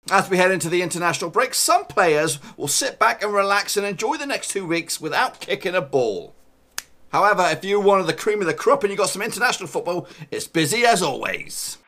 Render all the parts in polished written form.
As we head into the international break, some players will sit back and relax and enjoy the next 2 weeks without kicking a ball. However, if you're one of the cream of the crop and you've got some international football, it's busy as always.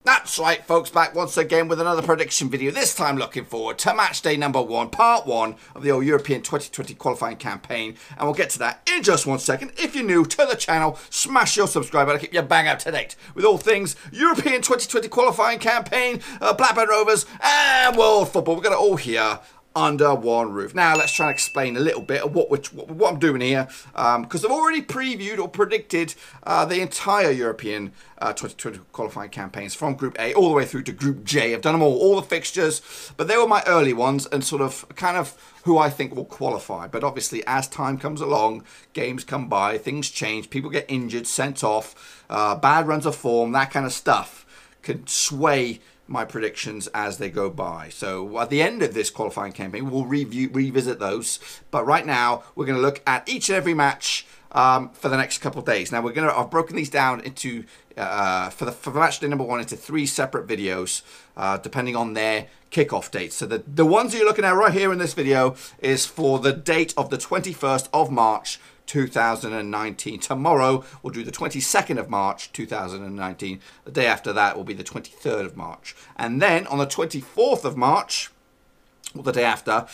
That's right, folks, back once again with another prediction video, this time looking forward to Matchday number 1, part 1 of the European 2020 qualifying campaign, and we'll get to that in just 1 second. If you're new to the channel, smash your subscribe button to keep you bang up to date with all things European 2020 qualifying campaign, Blackburn Rovers, and world football. We've got it all here under one roof. Now let's try and explain a little bit of what I'm doing here, because I've already previewed or predicted the entire European 2020 qualifying campaigns from Group A all the way through to Group J. I've done them all the fixtures, but they were my early ones and sort of kind of who I think will qualify. But obviously as time comes along, games come by, things change, people get injured, sent off, bad runs of form, that kind of stuff can sway my predictions as they go by. So at the end of this qualifying campaign, we'll revisit those. But right now, we're going to look at each and every match for the next couple of days. Now I've broken these down into for match day number 1 into 3 separate videos, depending on their kickoff dates. So the ones you're looking at right here in this video is for the date of the 21st of March 2019. Tomorrow we'll do the 22nd of March 2019. The day after that will be the 23rd of March. And then on the 24th of March, or the day after,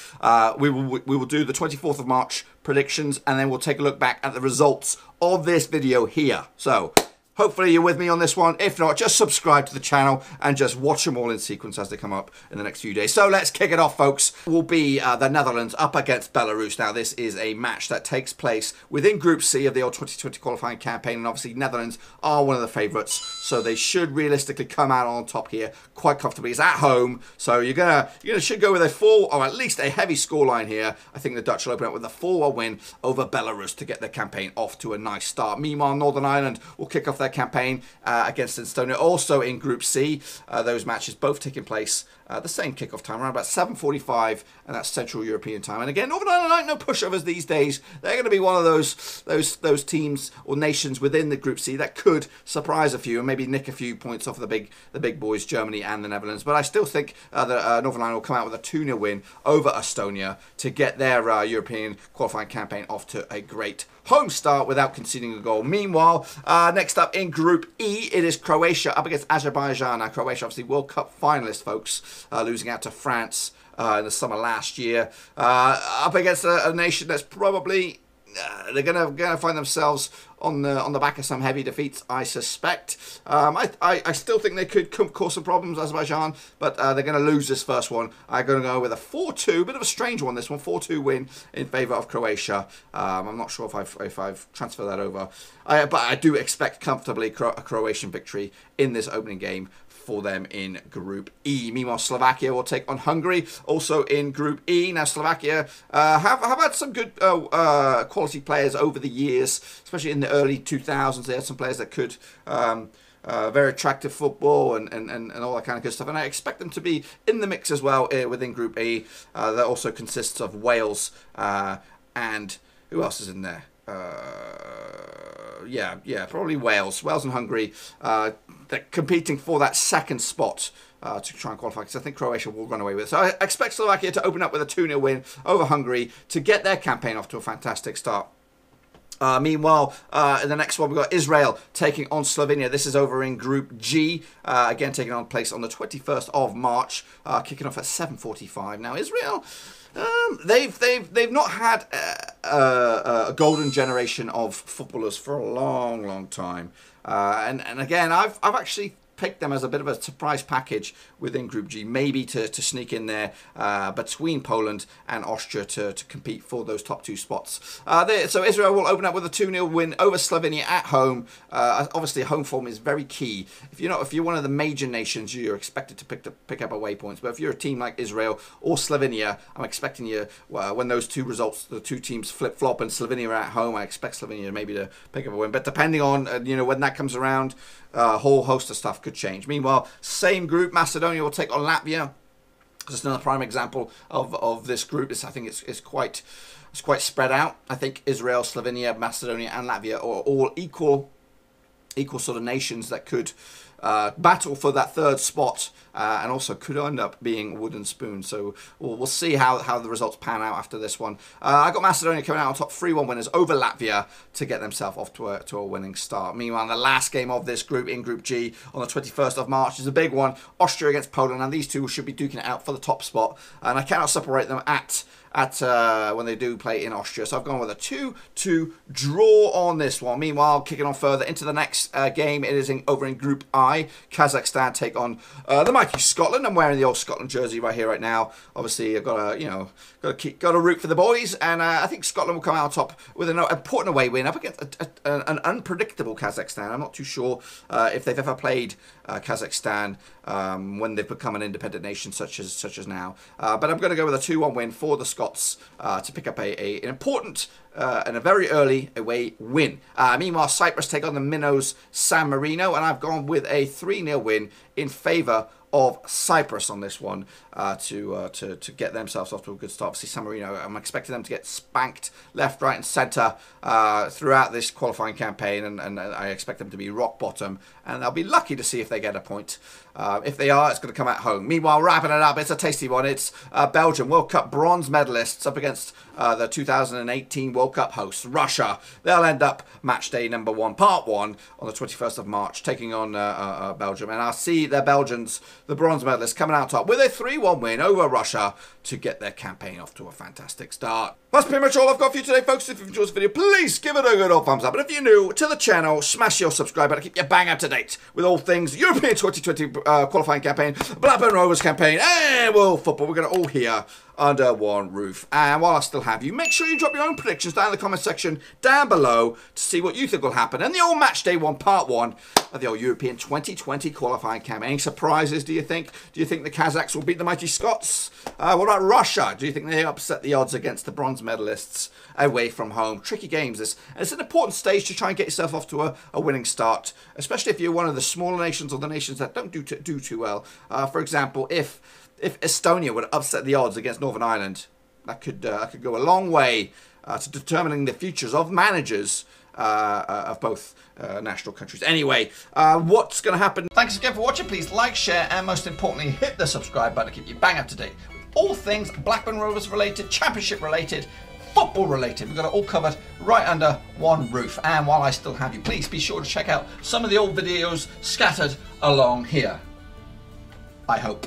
we will do the 24th of March predictions, and then we'll take a look back at the results of this video here. So hopefully you're with me on this one. If not, just subscribe to the channel and just watch them all in sequence as they come up in the next few days. So let's kick it off, folks. Will be the Netherlands up against Belarus. Now, this is a match that takes place within Group C of the old 2020 qualifying campaign, and obviously Netherlands are one of the favourites, so they should realistically come out on top here quite comfortably. It's at home, so you should go with a 4 or at least a heavy scoreline here. I think the Dutch will open up with a 4-1 win over Belarus to get their campaign off to a nice start. Meanwhile, Northern Ireland will kick off their campaign against Estonia, also in Group C. Those matches both taking place the same kickoff time, around about 7:45, and that's Central European time. And again, Northern Ireland, no pushovers these days. They're going to be one of those teams or nations within the Group C that could surprise a few and maybe nick a few points off the big boys, Germany and the Netherlands. But I still think that Northern Ireland will come out with a 2-0 win over Estonia to get their European qualifying campaign off to a great home start without conceding a goal. Meanwhile, next up in Group E, it is Croatia up against Azerbaijan. Now, Croatia, obviously World Cup finalists, folks, losing out to France in the summer last year. Up against a nation that's probably they're gonna find themselves on the back of some heavy defeats, I suspect. I still think they could cause some problems, Azerbaijan, but they're going to lose this first one. I'm going to go with a 4-2, bit of a strange one, this one, 4-2 win in favour of Croatia. I'm not sure if I've transferred that over, but I do expect comfortably a Croatian victory in this opening game for them in Group E. Meanwhile, Slovakia will take on Hungary, also in Group E. Now, Slovakia have had some good quality players over the years, especially in the early 2000s. They had some players that could very attractive football and all that kind of good stuff. And I expect them to be in the mix as well within Group E. That also consists of Wales and who else is in there? Yeah, probably Wales and Hungary. They're competing for that second spot to try and qualify, because I think Croatia will run away with it. So I expect Slovakia to open up with a 2-0 win over Hungary to get their campaign off to a fantastic start. Meanwhile, in the next one, we've got Israel taking on Slovenia. This is over in Group G. Again, taking on place on the 21st of March, kicking off at 7:45. Now, Israel, they've not had a golden generation of footballers for a long time. And again, I've actually picked them as a bit of a surprise package within Group G, maybe to sneak in there between Poland and Austria to compete for those top 2 spots. So Israel will open up with a 2-0 win over Slovenia at home. Obviously, home form is very key. If you're one of the major nations, you're expected to pick up away points. But if you're a team like Israel or Slovenia, I'm expecting you, when those two results, the two teams flip-flop and Slovenia are at home, I expect Slovenia maybe to pick up a win. But depending on when that comes around, a whole host of stuff could change. Meanwhile, same group, Macedonia will take on Latvia. Just another prime example of this group. I think it's quite spread out. I think Israel, Slovenia, Macedonia, and Latvia are all equal sort of nations that could battle for that third spot, and also could end up being wooden spoon. So we'll see how the results pan out after this one. I got Macedonia coming out on top, 3-1 winners over Latvia to get themselves off to a winning start. Meanwhile, the last game of this group, in Group G, on the 21st of March, is a big one. Austria against Poland, and these two should be duking it out for the top spot. And I cannot separate them at when they do play in Austria. So I've gone with a 2-2 draw on this one. Meanwhile, kicking on further into the next game, it is over in Group I. Kazakhstan take on the mighty Scotland. I'm wearing the old Scotland jersey right here, right now. Obviously, I've got to root for the boys, and I think Scotland will come out on top with an important away win up against an unpredictable Kazakhstan. I'm not too sure if they've ever played Kazakhstan when they've become an independent nation such as now. But I'm going to go with a 2-1 win for the Scots to pick up an important and a very early away win. Meanwhile, Cyprus take on the minnows San Marino, and I've gone with a 3-0 win in favour of Cyprus on this one to get themselves off to a good start. Obviously, San Marino, I'm expecting them to get spanked left, right and centre throughout this qualifying campaign, and I expect them to be rock bottom, and I'll be lucky to see if they get a point. If they are, it's going to come at home. Meanwhile, wrapping it up, it's a tasty one. It's Belgium, World Cup bronze medalists, up against the 2018 World Cup hosts, Russia. They'll end up match day number 1, part 1, on the 21st of March, taking on Belgium. And I'll see their Belgians, the bronze medalists, coming out top with a 3-1 win over Russia to get their campaign off to a fantastic start. That's pretty much all I've got for you today, folks. If you've enjoyed this video, please give it a good old thumbs up. And if you're new to the channel, smash your subscribe button to keep you bang up to date with all things European 2020 qualifying campaign, Blackburn Rovers campaign, and World Football. We're going to all here under one roof. And while I still have you, make sure you drop your own predictions down in the comment section down below to see what you think will happen in the old match day 1, part 1 of the old European 2020 qualifying campaign. Any surprises, do you think? Do you think the Kazakhs will beat the mighty Scots? What about Russia? Do you think they upset the odds against the bronze medalists away from home? Tricky games. It's an important stage to try and get yourself off to a winning start, especially if you're one of the smaller nations or the nations that don't do too well. For example, if Estonia would upset the odds against Northern Ireland, that could go a long way to determining the futures of managers of both national countries. Anyway, what's going to happen? Thanks again for watching. Please like, share, and most importantly, hit the subscribe button to keep you bang up to date with all things Blackburn Rovers related, championship related, football related. We've got it all covered right under one roof. And while I still have you, please be sure to check out some of the old videos scattered along here. I hope.